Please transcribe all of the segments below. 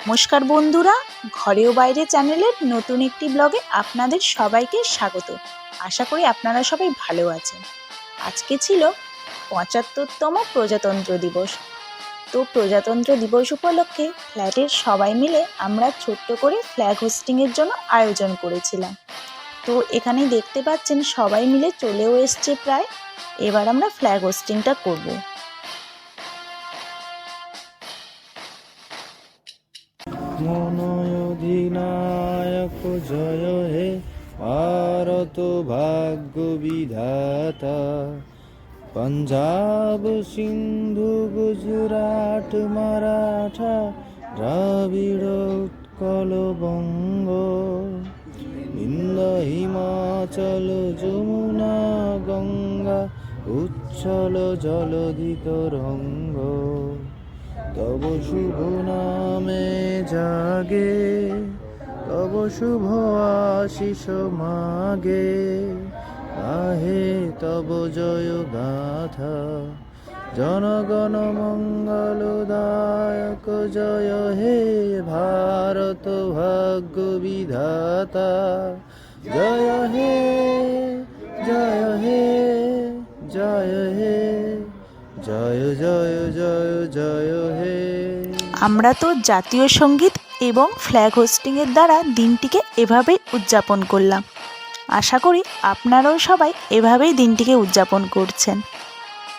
নমস্কার বন্ধুরা, ঘরে ও বাইরে চ্যানেলের নতুন একটি ব্লগে আপনাদের সবাইকে স্বাগত। আশা করি আপনারা সবাই ভালো আছেন। আজকে ছিল ৭৫তম প্রজাতন্ত্র দিবস। তো প্রজাতন্ত্র দিবস উপলক্ষে ফ্ল্যাটের সবাই মিলে আমরা ছোট্ট করে ফ্ল্যাগ হোস্টিংয়ের জন্য আয়োজন করেছিলাম। তো এখানেই দেখতে পাচ্ছেন সবাই মিলে চলেও এসছে প্রায়। এবার আমরা ফ্ল্যাগ হোস্টিংটা করব। মনয় অধিনায়ক জয় হে ভারত ভাগ্য বিধাতা। পঞ্জাব সিন্ধু গুজরাট মারাঠা দ্রাবিড় উৎকল বঙ্গ, বিন্ধ্য হিমাচল যমুনা গঙ্গা উচ্ছল জলধি তরঙ্গ। তব শুভ নামে জাগে, তব শুভ আশিস মাগে, আহে তব জয় গাথা। জনগণ মঙ্গলদায়ক জয় হে ভারত ভাগ্য বিধাতা। জয় হে জয় হে জয় হে জয় জয় জয় জয় হে। আমরা তো জাতীয় সঙ্গীত এবং ফ্ল্যাগ হোস্টিংয়ের দ্বারা দিনটিকে এভাবেই উদযাপন করলাম। আশা করি আপনারাও সবাই এভাবেই দিনটিকে উদযাপন করছেন।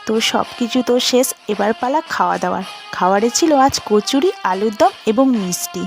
তো সব কিছু তো শেষ, এবার পালা খাওয়া দাওয়ার। খাবারে ছিল আজ কচুরি, আলুর দম এবং মিষ্টি।